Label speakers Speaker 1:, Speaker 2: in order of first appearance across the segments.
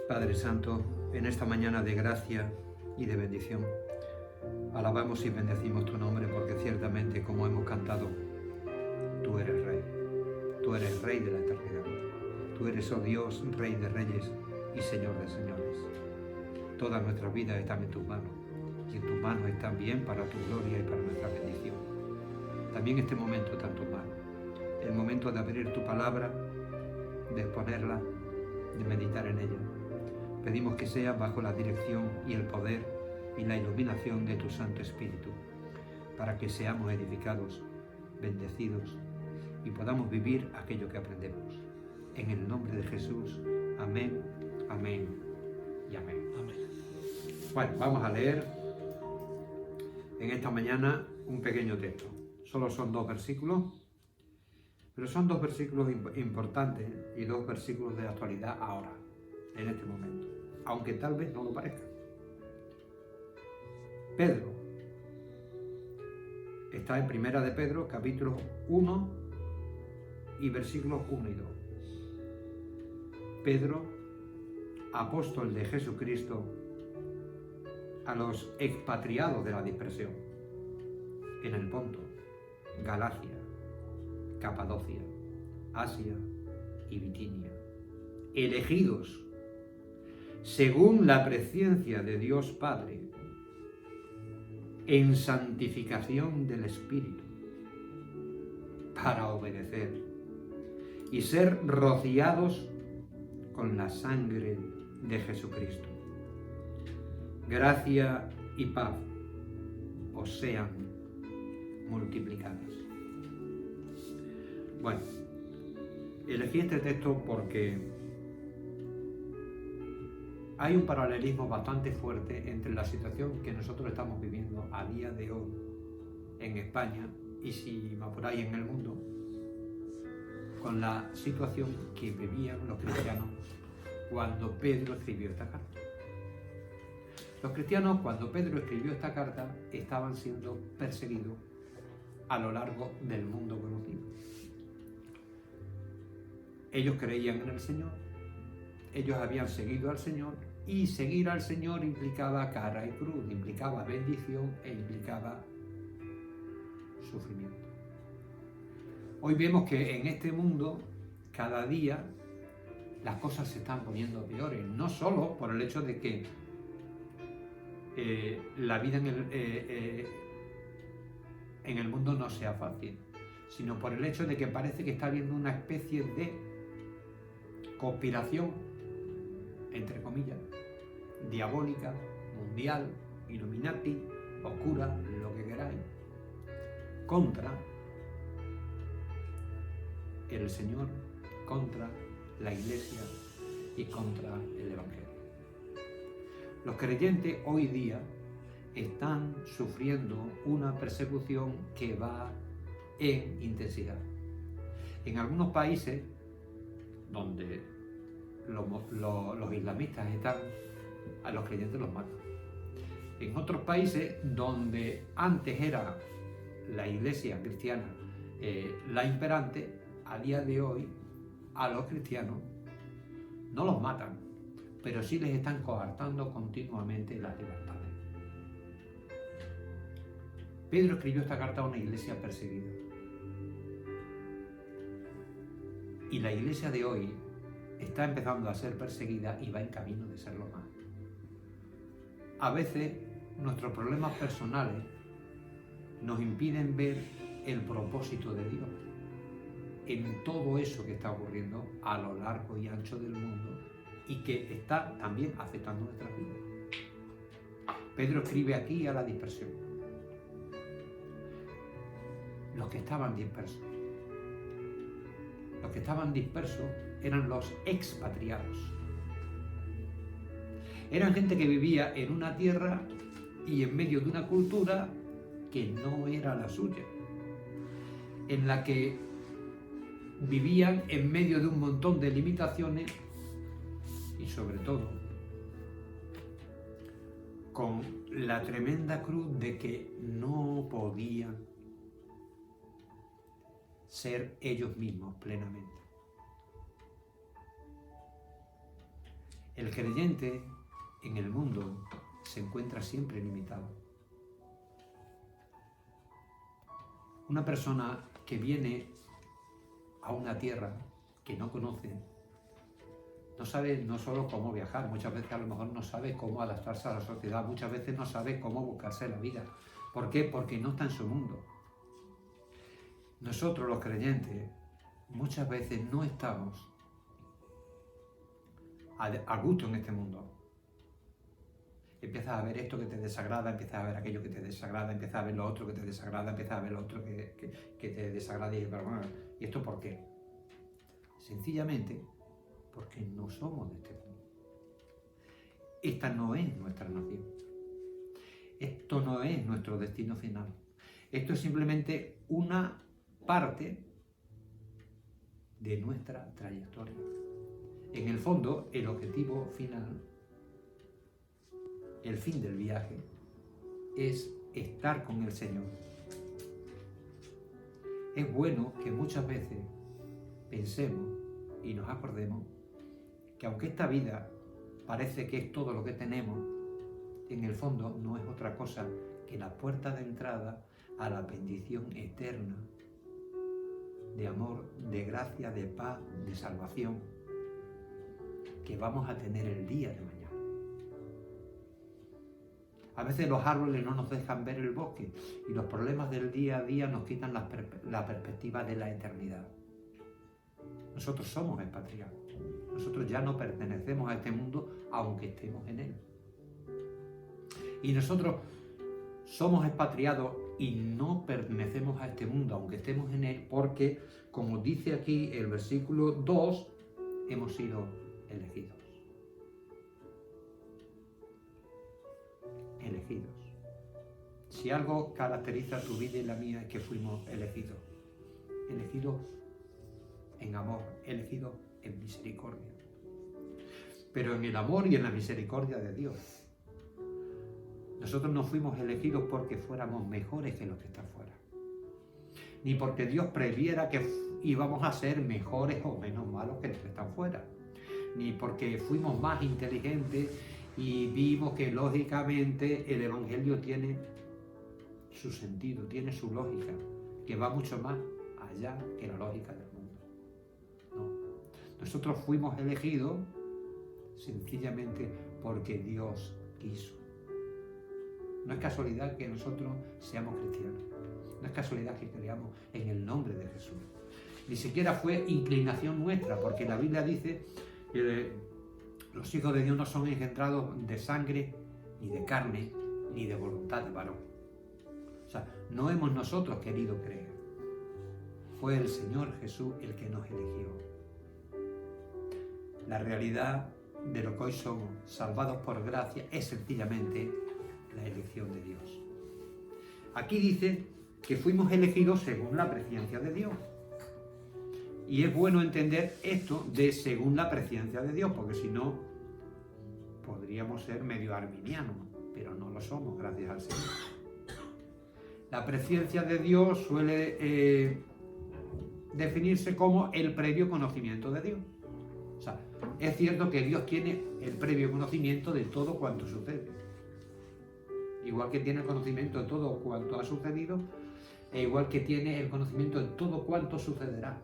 Speaker 1: Padre Santo, en esta mañana de gracia y de bendición, alabamos y bendecimos tu nombre porque ciertamente, como hemos cantado, tú eres Rey de la eternidad. Tú eres, oh Dios, Rey de reyes y Señor de señores. Todas nuestras vidas están en tus manos y en tus manos están bien para tu gloria y para nuestra bendición. También este momento está en tus manos, el momento de abrir tu palabra, de exponerla, de meditar en ella. Pedimos que sea bajo la dirección y el poder y la iluminación de tu Santo Espíritu, para que seamos edificados, bendecidos y podamos vivir aquello que aprendemos. En el nombre de Jesús, amén, amén y amén.
Speaker 2: Amén.
Speaker 1: Bueno, vamos a leer en esta mañana un pequeño texto. Solo son 2 versículos, pero son 2 versículos importantes y 2 versículos de actualidad ahora, en este momento, aunque tal vez no lo parezca. Pedro está en Primera de Pedro, capítulo 1 y versículos 1 y 2. Pedro, apóstol de Jesucristo, a los expatriados de la dispersión en el Ponto, Galacia, Capadocia, Asia y Bitinia, elegidos según la presciencia de Dios Padre, en santificación del Espíritu, para obedecer y ser rociados con la sangre de Jesucristo. Gracia y paz os sean multiplicadas. Bueno, elegí este texto porque hay un paralelismo bastante fuerte entre la situación que nosotros estamos viviendo a día de hoy en España y, si me apuráis, en el mundo, con la situación que vivían los cristianos cuando Pedro escribió esta carta. Los cristianos, cuando Pedro escribió esta carta, estaban siendo perseguidos a lo largo del mundo conocido. Ellos creían en el Señor, ellos habían seguido al Señor, y seguir al Señor implicaba cara y cruz, implicaba bendición e implicaba sufrimiento. Hoy vemos que en este mundo, cada día, las cosas se están poniendo peores, no solo por el hecho de que la vida en el mundo no sea fácil, sino por el hecho de que parece que está habiendo una especie de conspiración, entre comillas, diabólica, mundial, Illuminati, oscura, lo que queráis, contra el Señor, contra la Iglesia y contra el Evangelio. Los creyentes hoy día están sufriendo una persecución que va en intensidad. En algunos países donde los islamistas están, a los creyentes los matan. En otros países donde antes era la Iglesia cristiana la imperante, a día de hoy a los cristianos no los matan, pero sí les están coartando continuamente las libertades. Pedro escribió esta carta a una iglesia perseguida. Y la iglesia de hoy está empezando a ser perseguida y va en camino de serlo más. A veces nuestros problemas personales nos impiden ver el propósito de Dios en todo eso que está ocurriendo a lo largo y ancho del mundo y que está también afectando nuestras vidas. Pedro escribe aquí a la dispersión. Los que estaban dispersos. Los que estaban dispersos eran los expatriados. Eran gente que vivía en una tierra y en medio de una cultura que no era la suya, en la que vivían en medio de un montón de limitaciones y, sobre todo, con la tremenda cruz de que no podían ser ellos mismos plenamente. El creyente en el mundo se encuentra siempre limitado. Una persona que viene a una tierra que no conoce, no sabe no solo cómo viajar, muchas veces a lo mejor no sabe cómo adaptarse a la sociedad, muchas veces no sabe cómo buscarse la vida. ¿Por qué? Porque no está en su mundo. Nosotros los creyentes muchas veces no estamos a gusto en este mundo. Empiezas a ver esto que te desagrada, empiezas a ver aquello que te desagrada, empiezas a ver lo otro que te desagrada, empiezas a ver lo otro que te desagrada y dices, pero bueno, ¿y esto por qué? Sencillamente porque no somos de este mundo. Esta no es nuestra nación. Esto no es nuestro destino final. Esto es simplemente una parte de nuestra trayectoria. En el fondo, el objetivo final, el fin del viaje, es estar con el Señor. Es bueno que muchas veces pensemos y nos acordemos que aunque esta vida parece que es todo lo que tenemos, en el fondo no es otra cosa que la puerta de entrada a la bendición eterna de amor, de gracia, de paz, de salvación que vamos a tener el día de mañana. A veces los árboles no nos dejan ver el bosque y los problemas del día a día nos quitan la perspectiva de la eternidad. Nosotros somos expatriados. Nosotros ya no pertenecemos a este mundo aunque estemos en él. Y nosotros somos expatriados y no pertenecemos a este mundo aunque estemos en él porque, como dice aquí el versículo 2, hemos sido elegidos. Elegidos. Si algo caracteriza tu vida y la mía es que fuimos elegidos. Elegidos en amor, elegidos en misericordia. Pero en el amor y en la misericordia de Dios. Nosotros no fuimos elegidos porque fuéramos mejores que los que están fuera. Ni porque Dios previera que íbamos a ser mejores o menos malos que los que están fuera. Ni porque fuimos más inteligentes y vimos que lógicamente el Evangelio tiene su sentido, tiene su lógica, que va mucho más allá que la lógica del mundo. No. Nosotros fuimos elegidos sencillamente porque Dios quiso. No es casualidad que nosotros seamos cristianos. No es casualidad que creamos en el nombre de Jesús. Ni siquiera fue inclinación nuestra, porque la Biblia dice que los hijos de Dios no son engendrados de sangre, ni de carne, ni de voluntad de varón. O sea, no hemos nosotros querido creer. Fue el Señor Jesús el que nos eligió. La realidad de lo que hoy somos, salvados por gracia, es sencillamente la elección de Dios. Aquí dice que fuimos elegidos según la presciencia de Dios. Y es bueno entender esto de según la presciencia de Dios, porque si no, podríamos ser medio arminianos, pero no lo somos, gracias al Señor. La presciencia de Dios suele definirse como el previo conocimiento de Dios. O sea, es cierto que Dios tiene el previo conocimiento de todo cuanto sucede. Igual que tiene el conocimiento de todo cuanto ha sucedido, e igual que tiene el conocimiento de todo cuanto sucederá.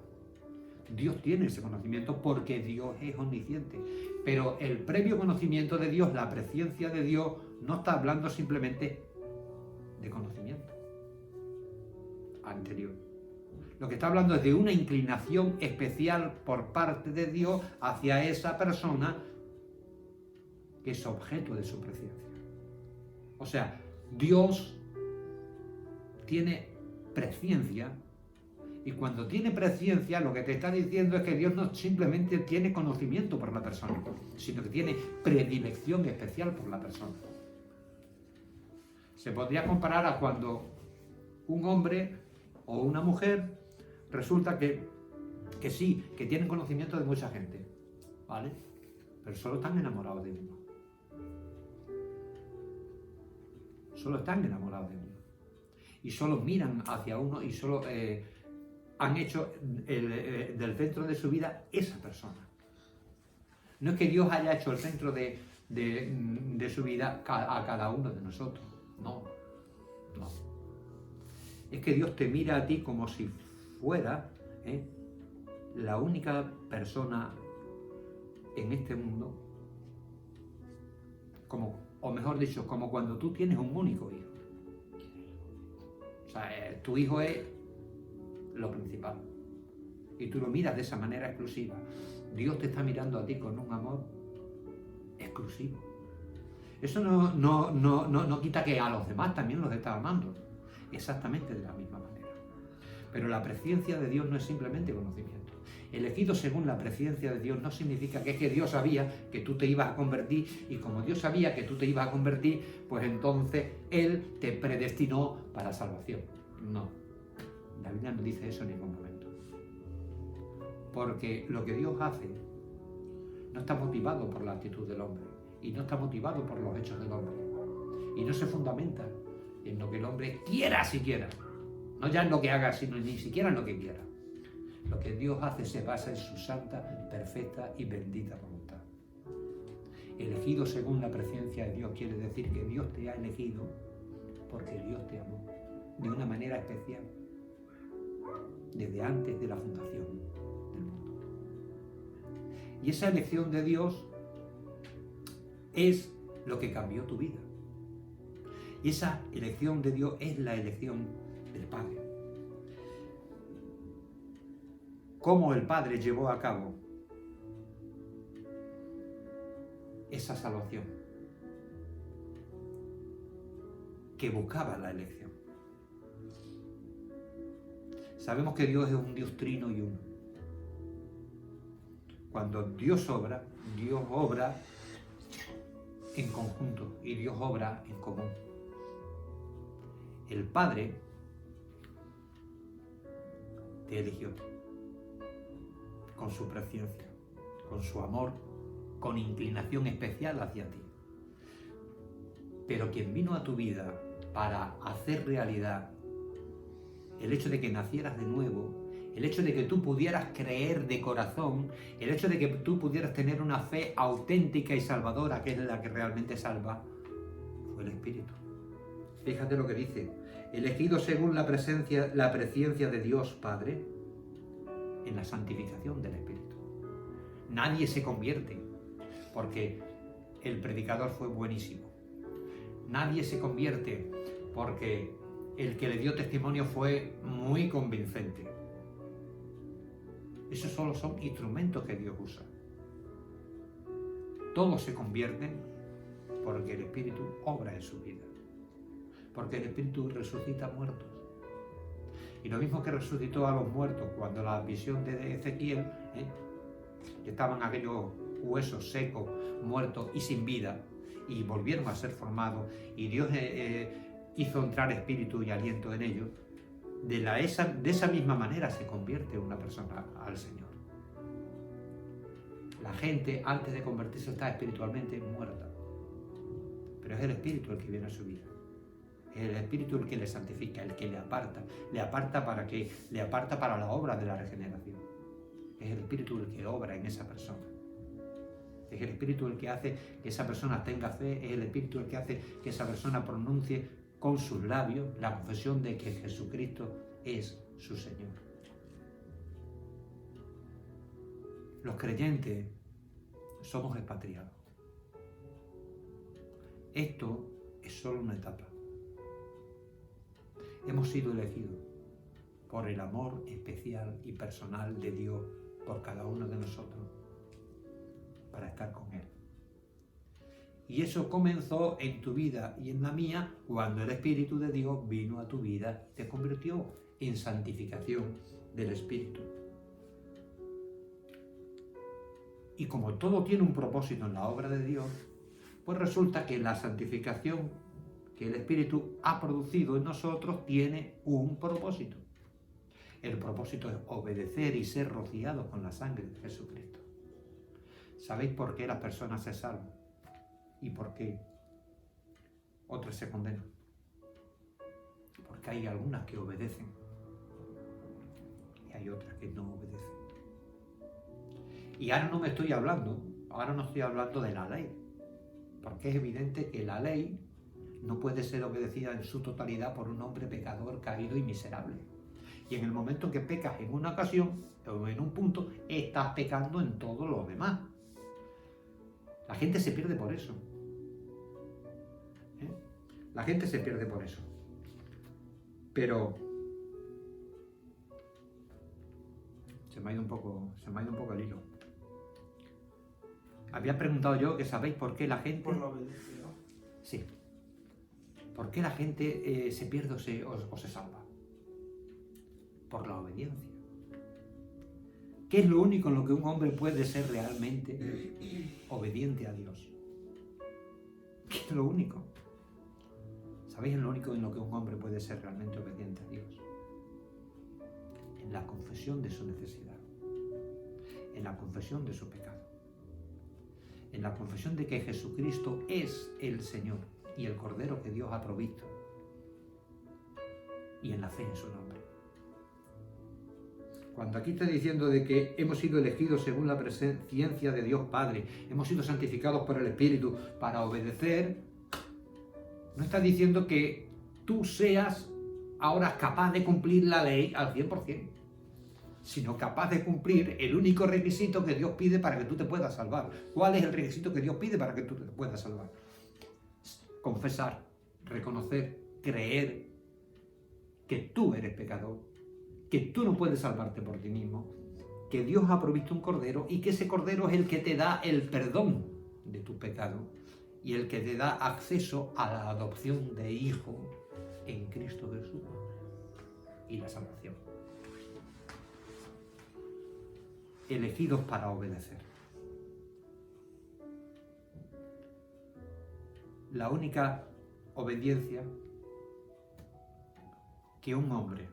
Speaker 1: Dios tiene ese conocimiento porque Dios es omnisciente. Pero el previo conocimiento de Dios, la presciencia de Dios, no está hablando simplemente de conocimiento anterior. Lo que está hablando es de una inclinación especial por parte de Dios hacia esa persona que es objeto de su presciencia. O sea, Dios tiene presciencia. Y cuando tiene presciencia, lo que te está diciendo es que Dios no simplemente tiene conocimiento por la persona, sino que tiene predilección especial por la persona. Se podría comparar a cuando un hombre o una mujer resulta que sí, que tienen conocimiento de mucha gente, ¿vale? Pero solo están enamorados de uno. Solo están enamorados de uno. Y solo miran hacia uno y solo han hecho del centro de su vida esa persona. No es que Dios haya hecho el centro de su vida a cada uno de nosotros. No, no. Es que Dios te mira a ti como si fuera la única persona en este mundo, como, o mejor dicho, como cuando tú tienes un único hijo. O sea, tu hijo es lo principal. Y tú lo miras de esa manera exclusiva. Dios te está mirando a ti con un amor exclusivo. Eso no quita que a los demás también los está amando. Exactamente de la misma manera. Pero la presciencia de Dios no es simplemente conocimiento. Elegido según la presciencia de Dios no significa que es que Dios sabía que tú te ibas a convertir, y como Dios sabía que tú te ibas a convertir, pues entonces Él te predestinó para salvación. No. La Biblia no dice eso en ningún momento. Porque lo que Dios hace no está motivado por la actitud del hombre, y no está motivado por los hechos del hombre, y no se fundamenta en lo que el hombre quiera siquiera, no ya en lo que haga, sino ni siquiera en lo que quiera. Lo que Dios hace se basa en su santa, perfecta y bendita voluntad. Elegido según la presciencia de Dios quiere decir que Dios te ha elegido porque Dios te amó de una manera especial desde antes de la fundación del mundo. Y esa elección de Dios es lo que cambió tu vida. Y esa elección de Dios es la elección del Padre. ¿Cómo el Padre llevó a cabo esa salvación? Que buscaba la elección. Sabemos que Dios es un Dios trino y uno. Cuando Dios obra en conjunto y Dios obra en común. El Padre te eligió con su presciencia, con su amor, con inclinación especial hacia ti. Pero quien vino a tu vida para hacer realidad el hecho de que nacieras de nuevo, el hecho de que tú pudieras creer de corazón, el hecho de que tú pudieras tener una fe auténtica y salvadora, que es la que realmente salva, fue el Espíritu. Fíjate lo que dice: elegido según la presciencia de Dios Padre, en la santificación del Espíritu. Nadie se convierte porque el predicador fue buenísimo. Nadie se convierte porque el que le dio testimonio fue muy convincente. Esos solo son instrumentos que Dios usa. Todos se convierten porque el Espíritu obra en su vida. Porque el Espíritu resucita muertos. Y lo mismo que resucitó a los muertos cuando la visión de Ezequiel, estaban aquellos huesos secos, muertos y sin vida, y volvieron a ser formados, y Dios hizo entrar espíritu y aliento en ellos, de esa misma manera se convierte una persona al Señor. La gente antes de convertirse está espiritualmente muerta, pero es el Espíritu el que viene a su vida. Es el Espíritu el que le santifica, el que le aparta para qué, le aparta para la obra de la regeneración. Es el Espíritu el que obra en esa persona. Es el Espíritu el que hace que esa persona tenga fe, es el Espíritu el que hace que esa persona pronuncie con sus labios la confesión de que Jesucristo es su Señor. Los creyentes somos expatriados. Esto es solo una etapa. Hemos sido elegidos por el amor especial y personal de Dios por cada uno de nosotros para estar con Él. Y eso comenzó en tu vida y en la mía cuando el Espíritu de Dios vino a tu vida y te convirtió en santificación del Espíritu. Y como todo tiene un propósito en la obra de Dios, pues resulta que la santificación que el Espíritu ha producido en nosotros tiene un propósito. El propósito es obedecer y ser rociados con la sangre de Jesucristo. ¿Sabéis por qué las personas se salvan? ¿Y por qué otras se condenan? Porque hay algunas que obedecen y hay otras que no obedecen. Y ahora no me estoy hablando, Ahora no estoy hablando de la ley, porque es evidente que la ley no puede ser obedecida en su totalidad por un hombre pecador, caído y miserable. Y en el momento que pecas en una ocasión o en un punto, estás pecando en todo lo demás. La gente se pierde por eso. La gente se pierde por eso. Pero se me ha ido un poco el hilo. Había preguntado yo que sabéis por qué la gente...
Speaker 2: Por la obediencia.
Speaker 1: Sí. ¿Por qué la gente se pierde o se salva? Por la obediencia. ¿Qué es lo único en lo que un hombre puede ser realmente obediente a Dios? ¿Qué es lo único? ¿Sabéis lo único en lo que un hombre puede ser realmente obediente a Dios? En la confesión de su necesidad, en la confesión de su pecado, en la confesión de que Jesucristo es el Señor y el Cordero que Dios ha provisto, y en la fe en su nombre. Cuando aquí está diciendo de que hemos sido elegidos según la presencia de Dios Padre, hemos sido santificados por el Espíritu para obedecer, no está diciendo que tú seas ahora capaz de cumplir la ley al 100%, sino capaz de cumplir el único requisito que Dios pide para que tú te puedas salvar. ¿Cuál es el requisito que Dios pide para que tú te puedas salvar? Confesar, reconocer, creer que tú eres pecador, que tú no puedes salvarte por ti mismo, que Dios ha provisto un cordero y que ese cordero es el que te da el perdón de tu pecado y el que te da acceso a la adopción de hijo en Cristo Jesús y la salvación. Elegidos para obedecer. La única obediencia que un hombre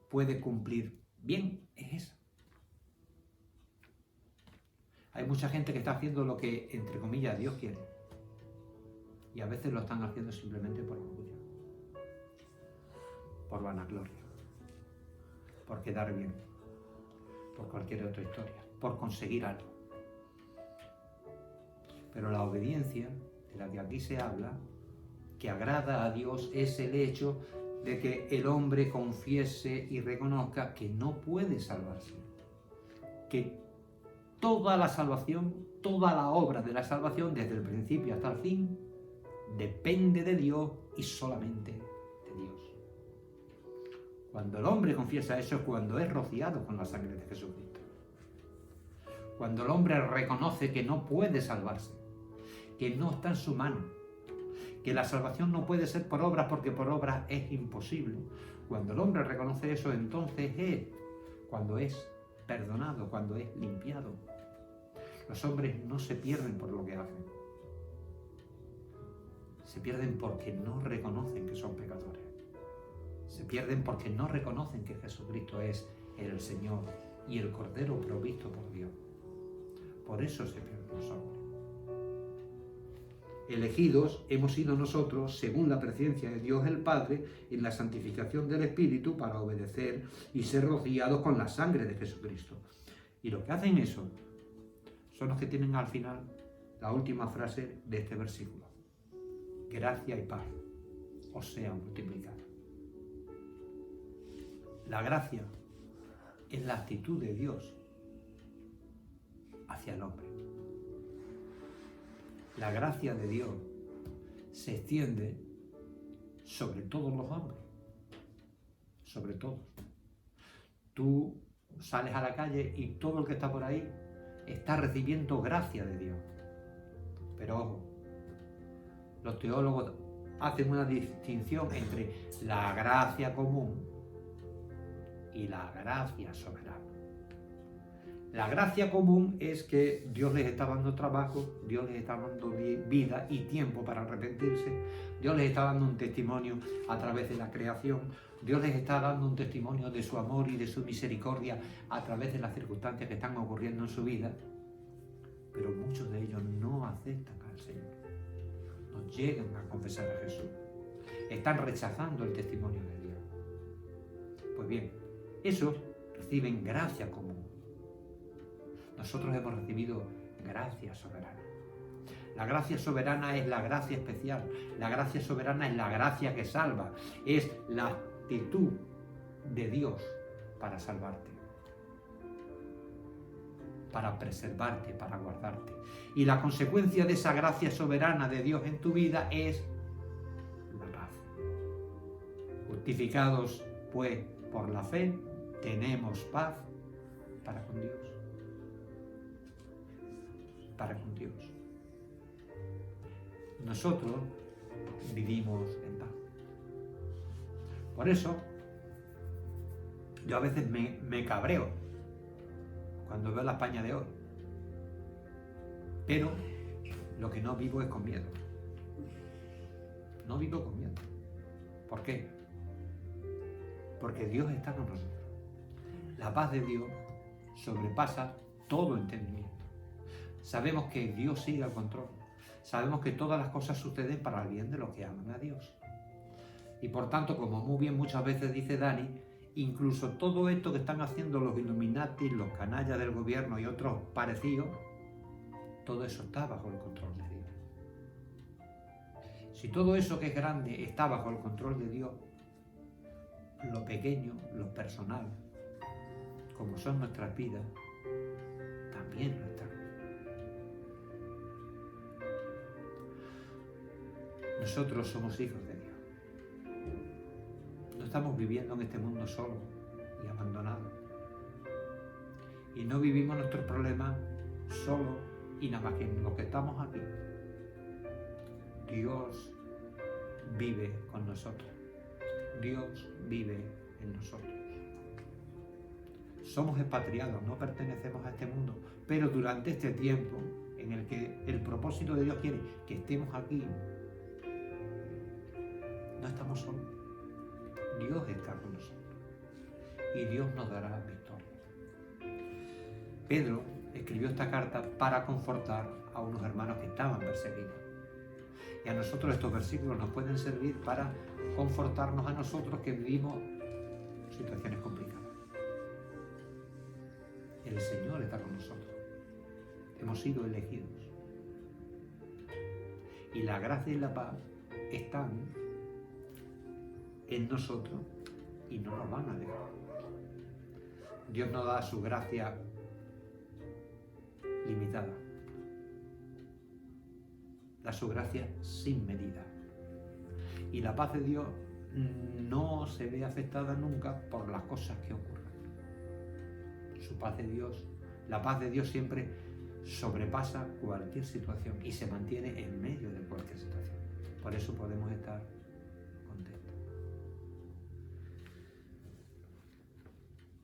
Speaker 1: puede cumplir bien es esa. Hay mucha gente que está haciendo lo que, entre comillas, Dios quiere. Y a veces lo están haciendo simplemente por orgullo, por vanagloria, por quedar bien, por cualquier otra historia, por conseguir algo. Pero la obediencia de la que aquí se habla, que agrada a Dios, es el hecho de que el hombre confiese y reconozca que no puede salvarse, que toda la salvación, toda la obra de la salvación, desde el principio hasta el fin, depende de Dios y solamente de Dios. Cuando el hombre confiesa eso es cuando es rociado con la sangre de Jesucristo. Cuando el hombre reconoce que no puede salvarse, que no está en su mano, que la salvación no puede ser por obras porque por obras es imposible. Cuando el hombre reconoce eso, entonces es cuando es perdonado, cuando es limpiado. Los hombres no se pierden por lo que hacen. Se pierden porque no reconocen que son pecadores. Se pierden porque no reconocen que Jesucristo es el Señor y el Cordero provisto por Dios. Por eso se pierden los hombres. Elegidos hemos sido nosotros, según la presencia de Dios el Padre, en la santificación del Espíritu para obedecer y ser rociados con la sangre de Jesucristo. Y los que hacen eso son los que tienen al final la última frase de este versículo. Gracia y paz os sea multiplicada. La gracia es la actitud de Dios hacia el hombre. La gracia de Dios se extiende sobre todos los hombres, sobre todos. Tú sales a la calle y todo el que está por ahí está recibiendo gracia de Dios. Pero ojo, los teólogos hacen una distinción entre la gracia común y la gracia soberana. La gracia común es que Dios les está dando trabajo, Dios les está dando vida y tiempo para arrepentirse, Dios les está dando un testimonio a través de la creación, Dios les está dando un testimonio de su amor y de su misericordia a través de las circunstancias que están ocurriendo en su vida, pero muchos de ellos no aceptan al Señor, no llegan a confesar a Jesús, están rechazando el testimonio de Dios. Pues bien, esos reciben gracia común. Nosotros hemos recibido gracia soberana. La gracia soberana es la gracia especial. La gracia soberana es la gracia que salva. Es la actitud de Dios para salvarte, para preservarte, para guardarte. Y la consecuencia de esa gracia soberana de Dios en tu vida es la paz. Justificados, pues, por la fe, tenemos paz para con Dios. Para con Dios. Nosotros vivimos en paz. Por eso, yo a veces me cabreo cuando veo la España de hoy. Pero lo que no vivo es con miedo. No vivo con miedo. ¿Por qué? Porque Dios está con nosotros. La paz de Dios sobrepasa todo entendimiento. Sabemos que Dios sigue al control. Sabemos que todas las cosas suceden para el bien de los que aman a Dios. Y por tanto, como muy bien muchas veces dice Dani, incluso todo esto que están haciendo los Illuminati, los canallas del gobierno y otros parecidos, todo eso está bajo el control de Dios. Si todo eso que es grande está bajo el control de Dios, lo pequeño, lo personal, como son nuestras vidas, también lo están. Nosotros somos hijos de Dios. No estamos viviendo en este mundo solos y abandonados. Y no vivimos nuestros problemas solos y nada más que en los que estamos aquí. Dios vive con nosotros. Dios vive en nosotros. Somos expatriados, no pertenecemos a este mundo, pero durante este tiempo en el que el propósito de Dios quiere que estemos aquí, no estamos solos. Dios está con nosotros y Dios nos dará victoria. Pedro escribió esta carta para confortar a unos hermanos que estaban perseguidos. Y a nosotros estos versículos nos pueden servir para confortarnos a nosotros que vivimos situaciones complicadas. El Señor está con nosotros. Hemos sido elegidos. Y la gracia y la paz están en nosotros y no nos van a dejar. Dios nos da su gracia limitada. Da su gracia sin medida. Y la paz de Dios no se ve afectada nunca por las cosas que ocurran. Su paz de Dios, la paz de Dios siempre sobrepasa cualquier situación y se mantiene en medio de cualquier situación. Por eso podemos estar contentos.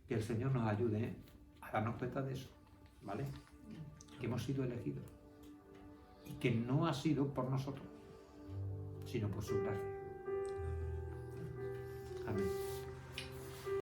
Speaker 1: Que el Señor nos ayude a darnos cuenta de eso, ¿vale? Que hemos sido elegidos y que no ha sido por nosotros, sino por su gracia. Amén.